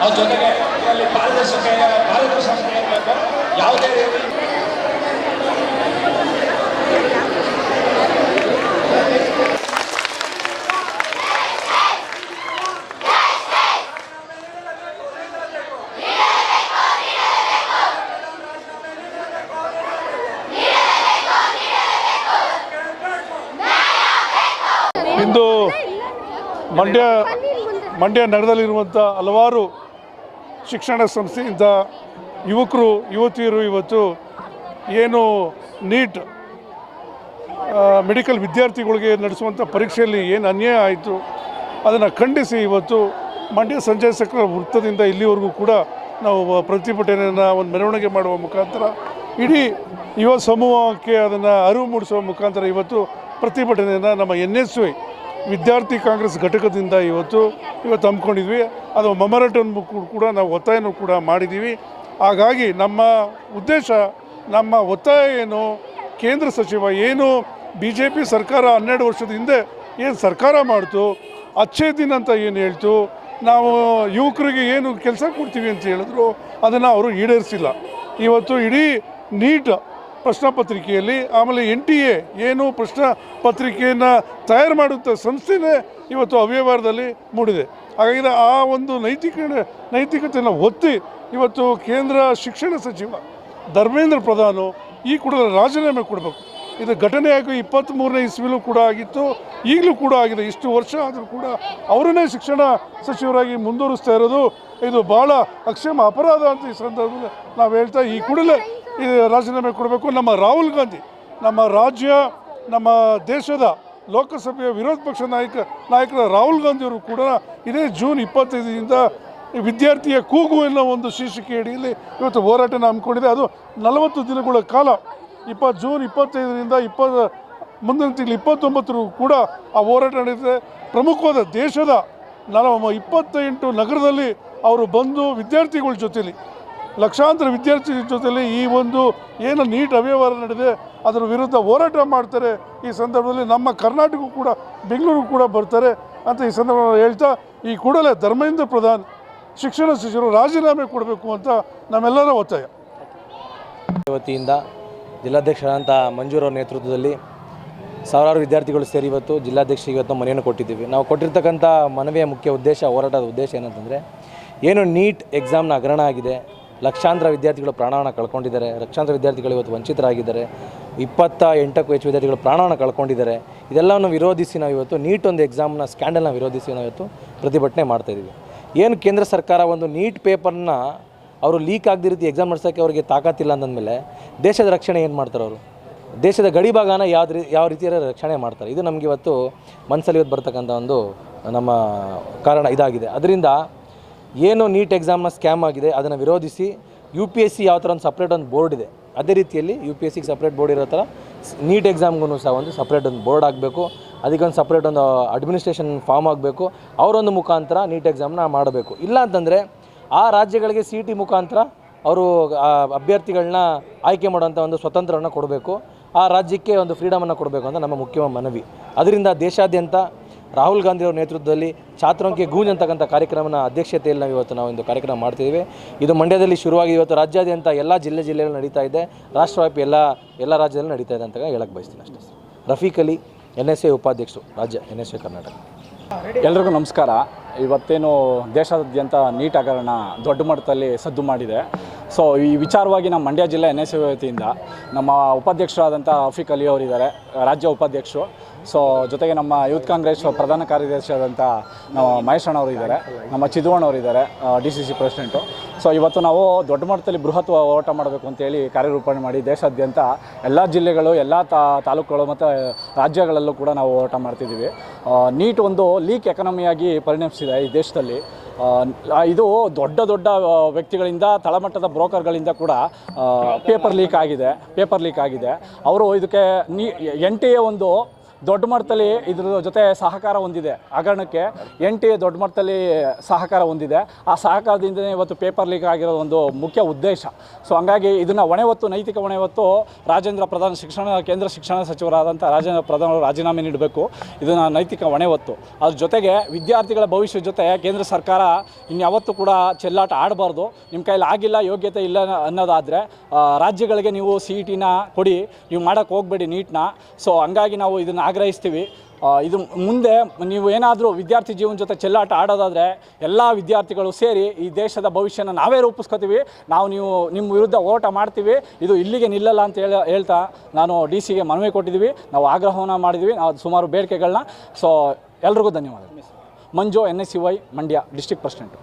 ಅವ್ರ ಜೊತೆಗೆ ಇದರಲ್ಲಿ ಪಾರದರ್ಶಕತೆ ಇರಬೇಕು. ಯಾವುದೇ ರೀತಿ ಇಂದು ಮಂಡ್ಯ ನಗರದಲ್ಲಿರುವಂಥ ಹಲವಾರು ಶಿಕ್ಷಣ ಸಂಸ್ಥೆಯಿಂದ ಯುವಕರು ಯುವತಿಯರು ಇವತ್ತು ಏನು ನೀಟ್ ಮೆಡಿಕಲ್ ವಿದ್ಯಾರ್ಥಿಗಳಿಗೆ ನಡೆಸುವಂಥ ಪರೀಕ್ಷೆಯಲ್ಲಿ ಏನು ಅನ್ಯಾಯ ಆಯಿತು ಅದನ್ನು ಖಂಡಿಸಿ ಇವತ್ತು ಮಂಡ್ಯ ಸಂಜಯ್ ಸಕ್ರ ವೃತ್ತದಿಂದ ಇಲ್ಲಿವರೆಗೂ ಕೂಡ ನಾವು ಪ್ರತಿಭಟನೆಯನ್ನು ಒಂದು ಮೆರವಣಿಗೆ ಮಾಡುವ ಮುಖಾಂತರ ಇಡೀ ಯುವ ಸಮೂಹಕ್ಕೆ ಅದನ್ನು ಅರಿವು ಮೂಡಿಸುವ ಮುಖಾಂತರ ಇವತ್ತು ಪ್ರತಿಭಟನೆಯನ್ನು ನಮ್ಮ NSY ವಿದ್ಯಾರ್ಥಿ ಕಾಂಗ್ರೆಸ್ ಘಟಕದಿಂದ ಇವತ್ತು ಹಮ್ಮಿಕೊಂಡಿದ್ವಿ. ಅದು ಮೆಮೊರಾಂಡಮ್ ಕೂಡ ನಾವು ಒತ್ತಾಯನೂ ಕೂಡ ಮಾಡಿದ್ದೀವಿ. ಹಾಗಾಗಿ ನಮ್ಮ ಉದ್ದೇಶ, ನಮ್ಮ ಒತ್ತಾಯ ಏನು, ಕೇಂದ್ರ ಸಚಿವ ಏನು BJP ಸರ್ಕಾರ 12 ವರ್ಷದ ಹಿಂದೆ ಏನು ಸರ್ಕಾರ ಮಾಡ್ತು, ಅಚ್ಚೇ ದಿನ ಅಂತ ಏನು ಹೇಳ್ತು, ನಾವು ಯುವಕರಿಗೆ ಏನು ಕೆಲಸ ಕೊಡ್ತೀವಿ ಅಂತ ಹೇಳಿದ್ರು, ಅದನ್ನು ಅವರು ಈಡೇರಿಸಿಲ್ಲ. ಇವತ್ತು ಇಡೀ ನೀಟ್ ಪ್ರಶ್ನೆ ಪತ್ರಿಕೆಯಲ್ಲಿ ಆಮೇಲೆ NTA ಏನು ಪ್ರಶ್ನೆ ಪತ್ರಿಕೆಯನ್ನು ತಯಾರು ಮಾಡುವಂಥ ಸಂಸ್ಥೆನೇ ಇವತ್ತು ಅವ್ಯವಹಾರದಲ್ಲಿ ಮೂಡಿದೆ. ಹಾಗಾಗಿ ಆ ಒಂದು ನೈತಿಕತೆಯನ್ನು ಒತ್ತಿ ಇವತ್ತು ಕೇಂದ್ರ ಶಿಕ್ಷಣ ಸಚಿವ ಧರ್ಮೇಂದ್ರ ಪ್ರಧಾನ್ ಈ ಕೂಡಲೇ ರಾಜೀನಾಮೆ ಕೊಡಬೇಕು. ಇದು ಘಟನೆಯಾಗಿ 23ನೇ ಇಸ್ವಿಲೂ ಕೂಡ ಆಗಿತ್ತು, ಈಗಲೂ ಕೂಡ ಆಗಿದೆ. ಇಷ್ಟು ವರ್ಷ ಆದರೂ ಕೂಡ ಅವರನ್ನೇ ಶಿಕ್ಷಣ ಸಚಿವರಾಗಿ ಮುಂದುವರಿಸ್ತಾ ಇರೋದು ಇದು ಭಾಳ ಅಕ್ಷಮ ಅಪರಾಧ ಅಂತ ಈ ಸಂದರ್ಭದಲ್ಲಿ ನಾವು ಹೇಳ್ತಾ ಈ ಕೂಡಲೇ ಇದು ರಾಜೀನಾಮೆ ಕೊಡಬೇಕು. ನಮ್ಮ ರಾಹುಲ್ ಗಾಂಧಿ, ನಮ್ಮ ರಾಜ್ಯ, ನಮ್ಮ ದೇಶದ ಲೋಕಸಭೆಯ ವಿರೋಧ ಪಕ್ಷ ನಾಯಕರ ರಾಹುಲ್ ಗಾಂಧಿಯವರು ಕೂಡ ಇದೇ ಜೂನ್ 25ರಿಂದ ವಿದ್ಯಾರ್ಥಿಯ ಕೂಗು ಎನ್ನುವ ಒಂದು ಶೀರ್ಷಿಕೆ ಅಡಿಯಲ್ಲಿ ಇವತ್ತು ಹೋರಾಟನ ಹಮ್ಮಿಕೊಂಡಿದೆ. ಅದು 40 ದಿನಗಳ ಕಾಲ ಜೂನ್ 25ರಿಂದ ಮುಂದಿನ ತಿಂಗಳು 29 ಕೂಡ ಆ ಹೋರಾಟ ನಡೆದಿದೆ. ಪ್ರಮುಖವಾದ ದೇಶದ 28 ನಗರದಲ್ಲಿ ಅವರು ಬಂದು ವಿದ್ಯಾರ್ಥಿಗಳ ಜೊತೆಯಲ್ಲಿ, ಲಕ್ಷಾಂತರ ವಿದ್ಯಾರ್ಥಿಗಳ ಜೊತೆಯಲ್ಲಿ ಈ ಒಂದು ಏನು ನೀಟ್ ಅವ್ಯವಹಾರ ನಡೆದಿದೆ ಅದರ ವಿರುದ್ಧ ಹೋರಾಟ ಮಾಡ್ತಾರೆ. ಈ ಸಂದರ್ಭದಲ್ಲಿ ನಮ್ಮ ಕರ್ನಾಟಕ ಕೂಡ ಬೆಂಗಳೂರು ಕೂಡ ಬರ್ತಾರೆ ಅಂತ ಈ ಸಂದರ್ಭದಲ್ಲಿ ಹೇಳ್ತಾ ಈ ಕೂಡಲೇ ಧರ್ಮೇಂದ್ರ ಪ್ರಧಾನ್ ಶಿಕ್ಷಣ ಸಚಿವರು ರಾಜೀನಾಮೆ ಕೊಡಬೇಕು ಅಂತ ನಮ್ಮೆಲ್ಲರ ಒತ್ತಾಯ. ವತಿಯಿಂದ ಜಿಲ್ಲಾಧ್ಯಕ್ಷರಾದಂಥ ಮಂಜೂರವ್ರ ನೇತೃತ್ವದಲ್ಲಿ ಸಾವಿರಾರು ವಿದ್ಯಾರ್ಥಿಗಳು ಸೇರಿ ಇವತ್ತು ಜಿಲ್ಲಾಧ್ಯಕ್ಷರಿಗೆ ಇವತ್ತು ಮನೆಯನ್ನು ಕೊಟ್ಟಿದ್ದೀವಿ. ನಾವು ಕೊಟ್ಟಿರ್ತಕ್ಕಂಥ ಮನವಿಯ ಮುಖ್ಯ ಉದ್ದೇಶ, ಹೋರಾಟದ ಉದ್ದೇಶ ಏನಂತಂದರೆ, ಏನು ನೀಟ್ ಎಕ್ಸಾಮ್ನ ಹಗರಣ ಆಗಿದೆ, ಲಕ್ಷಾಂತರ ವಿದ್ಯಾರ್ಥಿಗಳು ಪ್ರಾಣವನ್ನು ಕಳ್ಕೊಂಡಿದ್ದಾರೆ, ಲಕ್ಷಾಂತರ ವಿದ್ಯಾರ್ಥಿಗಳು ಇವತ್ತು ವಂಚಿತರಾಗಿದ್ದಾರೆ, 28ಕ್ಕೂ ಹೆಚ್ಚು ವಿದ್ಯಾರ್ಥಿಗಳು ಪ್ರಾಣವನ್ನು ಕಳ್ಕೊಂಡಿದ್ದಾರೆ. ಇದೆಲ್ಲವನ್ನು ವಿರೋಧಿಸಿ ನಾವು ಇವತ್ತು ನೀಟ್ ಒಂದು ಎಕ್ಸಾಮ್ನ ಸ್ಕ್ಯಾಂಡಲ್ನ ವಿರೋಧಿಸಿ ನಾವು ಇವತ್ತು ಪ್ರತಿಭಟನೆ ಮಾಡ್ತಾಯಿದ್ದೀವಿ. ಏನು ಕೇಂದ್ರ ಸರ್ಕಾರ ಒಂದು ನೀಟ್ ಪೇಪರ್ನ ಅವರು ಲೀಕ್ ಆಗದ ರೀತಿ ಎಕ್ಸಾಮ್ ನಡೆಸೋಕ್ಕೆ ಅವರಿಗೆ ತಾಕತ್ತಿಲ್ಲ ಅಂದಮೇಲೆ ದೇಶದ ರಕ್ಷಣೆ ಏನು ಮಾಡ್ತಾರೆ? ಅವರು ದೇಶದ ಗಡಿ ಭಾಗನ ಯಾವ ರೀತಿಯ ರಕ್ಷಣೆ ಮಾಡ್ತಾರೆ? ಇದು ನಮಗೆ ಇವತ್ತು ಮನಸ್ಸಲ್ಲಿ ಇವತ್ತು ಬರ್ತಕ್ಕಂಥ ಒಂದು ನಮ್ಮ ಕಾರಣ ಇದಾಗಿದೆ. ಅದರಿಂದ ಏನು ನೀಟ್ ಎಕ್ಸಾಮ್ನ ಸ್ಕ್ಯಾಮ್ ಆಗಿದೆ ಅದನ್ನು ವಿರೋಧಿಸಿ UPSC ಯಾವ ಥರ ಒಂದು ಸಪ್ರೇಟ್ ಒಂದು ಬೋರ್ಡ್ ಇದೆ, ಅದೇ ರೀತಿಯಲ್ಲಿ UPSCಗೆ ಸಪ್ರೇಟ್ ಬೋರ್ಡ್ ಇರೋ ಥರ ನೀಟ್ ಎಕ್ಸಾಮ್ಗೂ ಸಹ ಒಂದು ಸಪ್ರೇಟ್ ಒಂದು ಬೋರ್ಡ್ ಆಗಬೇಕು. ಅದಕ್ಕೊಂದು ಸಪ್ರೇಟ್ ಒಂದು ಅಡ್ಮಿನಿಸ್ಟ್ರೇಷನ್ ಫಾರ್ಮ್ ಆಗಬೇಕು. ಅವರೊಂದು ಮುಖಾಂತರ ನೀಟ್ ಎಕ್ಸಾಮ್ನ ಮಾಡಬೇಕು. ಇಲ್ಲ ಅಂತಂದರೆ ಆ ರಾಜ್ಯಗಳಿಗೆ CT ಮುಖಾಂತರ ಅವರು ಅಭ್ಯರ್ಥಿಗಳನ್ನ ಆಯ್ಕೆ ಮಾಡುವಂಥ ಒಂದು ಸ್ವತಂತ್ರವನ್ನು ಕೊಡಬೇಕು. ಆ ರಾಜ್ಯಕ್ಕೆ ಒಂದು ಫ್ರೀಡಮನ್ನು ಕೊಡಬೇಕು ಅಂತ ನಮ್ಮ ಮುಖ್ಯ ಮನವಿ. ಅದರಿಂದ ದೇಶಾದ್ಯಂತ ರಾಹುಲ್ ಗಾಂಧಿ ಅವರ ನೇತೃತ್ವದಲ್ಲಿ ಛಾತ್ರೋಂಕೆ ಗೂಂಜ್ ಅಂತಕ್ಕಂಥ ಕಾರ್ಯಕ್ರಮನ ಅಧ್ಯಕ್ಷತೆಯಲ್ಲಿ ನಾವು ಒಂದು ಕಾರ್ಯಕ್ರಮ ಮಾಡ್ತಿದ್ದೀವಿ. ಇದು ಮಂಡ್ಯದಲ್ಲಿ ಶುರುವಾಗಿ ಇವತ್ತು ರಾಜ್ಯಾದ್ಯಂತ ಎಲ್ಲ ಜಿಲ್ಲೆಗಳು ನಡೀತಾ ಇದೆ, ರಾಷ್ಟ್ರವ್ಯಾಪಿ ಎಲ್ಲ ರಾಜ್ಯದಲ್ಲಿ ನಡೀತಾ ಇದೆ ಅಂತ ಹೇಳಕ್ಕೆ ಬಯಸ್ತೀನಿ ಅಷ್ಟೇ. ರಫೀಕ್ ಅಲಿ, NSY ಉಪಾಧ್ಯಕ್ಷರು, ರಾಜ್ಯ NSY ಕರ್ನಾಟಕ. ಎಲ್ರಿಗೂ ನಮಸ್ಕಾರ. ಇವತ್ತೇನು ದೇಶಾದ್ಯಂತ ನೀಟ್ ಹಗರಣ ದೊಡ್ಡ ಮಟ್ಟದಲ್ಲಿ ಸದ್ದು ಮಾಡಿದೆ. ಸೊ ಈ ವಿಚಾರವಾಗಿ ನಮ್ಮ ಮಂಡ್ಯ ಜಿಲ್ಲೆ NSY ವತಿಯಿಂದ ನಮ್ಮ ಉಪಾಧ್ಯಕ್ಷರಾದಂಥ ರಫೀಕ್ ಅಲಿ ಅವರಿದ್ದಾರೆ, ರಾಜ್ಯ ಉಪಾಧ್ಯಕ್ಷರು. ಸೊ ಜೊತೆಗೆ ನಮ್ಮ ಯೂತ್ ಕಾಂಗ್ರೆಸ್ ಪ್ರಧಾನ ಕಾರ್ಯದರ್ಶಿಯಾದಂಥ ನಮ್ಮ ಮಹೇಶ್ ಅಣ್ಣವರು ಇದ್ದಾರೆ, ನಮ್ಮ ಚಿದುವಣ್ಣವರಿದ್ದಾರೆ, DCC ಪ್ರೆಸಿಡೆಂಟು. ಸೊ ಇವತ್ತು ನಾವು ದೊಡ್ಡ ಮಟ್ಟದಲ್ಲಿ ಬೃಹತ್ ಹೋರಾಟ ಮಾಡಬೇಕು ಅಂತೇಳಿ ಕಾರ್ಯರೂಪಣೆ ಮಾಡಿ ದೇಶಾದ್ಯಂತ ಎಲ್ಲ ಜಿಲ್ಲೆಗಳು, ಎಲ್ಲ ತಾಲೂಕುಗಳು ಮತ್ತು ರಾಜ್ಯಗಳಲ್ಲೂ ಕೂಡ ನಾವು ಹೋರಾಟ ಮಾಡ್ತಿದ್ದೀವಿ. ನೀಟ್ ಒಂದು ಲೀಕ್ ಎಕಾನಮಿಯಾಗಿ ಪರಿಣಮಿಸಿದೆ ಈ ದೇಶದಲ್ಲಿ. ಇದು ದೊಡ್ಡ ವ್ಯಕ್ತಿಗಳಿಂದ, ತಳಮಟ್ಟದ ಬ್ರೋಕರ್ಗಳಿಂದ ಕೂಡ ಪೇಪರ್ ಲೀಕ್ ಆಗಿದೆ. ಅವರು ಇದಕ್ಕೆ NTA ಒಂದು ದೊಡ್ಡ ಮಟ್ಟದಲ್ಲಿ ಇದ್ರ ಜೊತೆ ಸಹಕಾರ ಹೊಂದಿದೆ. ಹಗರಣಕ್ಕೆ NTA ದೊಡ್ಡ ಮಟ್ಟದಲ್ಲಿ ಸಹಕಾರ ಹೊಂದಿದೆ. ಆ ಸಹಕಾರದಿಂದಲೇ ಇವತ್ತು ಪೇಪರ್ ಲೀಕ್ ಆಗಿರೋದು ಒಂದು ಮುಖ್ಯ ಉದ್ದೇಶ. ಸೊ ಹಂಗಾಗಿ ಇದನ್ನು ನೈತಿಕ ಹೊಣೆ ಹೊತ್ತು ರಾಜೇಂದ್ರ ಪ್ರಧಾನ್ ಕೇಂದ್ರ ಶಿಕ್ಷಣ ಸಚಿವರಾದಂಥ ರಾಜೇಂದ್ರ ಪ್ರಧಾನ್ ಅವರು ರಾಜೀನಾಮೆ ನೀಡಬೇಕು. ಇದನ್ನು ನೈತಿಕ ಹೊಣೆ ಹೊತ್ತು ಅದ್ರ ಜೊತೆಗೆ ವಿದ್ಯಾರ್ಥಿಗಳ ಭವಿಷ್ಯದ ಜೊತೆ ಕೇಂದ್ರ ಸರ್ಕಾರ ಇನ್ಯಾವತ್ತೂ ಕೂಡ ಚೆಲ್ಲಾಟ ಆಡಬಾರ್ದು. ನಿಮ್ಮ ಕೈಲಿ ಆಗಿಲ್ಲ, ಯೋಗ್ಯತೆ ಇಲ್ಲ ಅನ್ನೋದಾದರೆ ರಾಜ್ಯಗಳಿಗೆ ನೀವು CET ಕೊಡಿ, ನೀವು ಮಾಡೋಕ್ಕೆ ಹೋಗಬೇಡಿ ನೀಟ್ನ. ಸೊ ಹಂಗಾಗಿ ನಾವು ಇದನ್ನು ಆಗ್ರಹಿಸ್ತೀವಿ. ಇದು ಮುಂದೆ ನೀವು ಏನಾದರೂ ವಿದ್ಯಾರ್ಥಿ ಜೀವನ ಜೊತೆ ಚೆಲ್ಲಾಟ ಆಡೋದಾದರೆ ಎಲ್ಲ ವಿದ್ಯಾರ್ಥಿಗಳು ಸೇರಿ ಈ ದೇಶದ ಭವಿಷ್ಯನ ನಾವೇ ರೂಪಿಸ್ಕೋತೀವಿ. ನೀವು ನಿಮ್ಮ ವಿರುದ್ಧ ಹೋರಾಟ ಮಾಡ್ತೀವಿ. ಇದು ಇಲ್ಲಿಗೆ ನಿಲ್ಲಲ್ಲ ಅಂತ ಹೇಳ್ತಾ ನಾನು DC ಗೆ ಮನವಿ ಕೊಟ್ಟಿದ್ದೀವಿ. ನಾವು ಆಗ್ರಹವನ್ನು ಮಾಡಿದ್ವಿ, ನಾವು ಸುಮಾರು ಬೇಡಿಕೆಗಳನ್ನ. ಸೊ ಎಲ್ರಿಗೂ ಧನ್ಯವಾದಗಳು. ಮಂಜು NSUI ಮಂಡ್ಯ ಡಿಸ್ಟ್ರಿಕ್ಟ್ ಪ್ರೆಸಿಡೆಂಟು.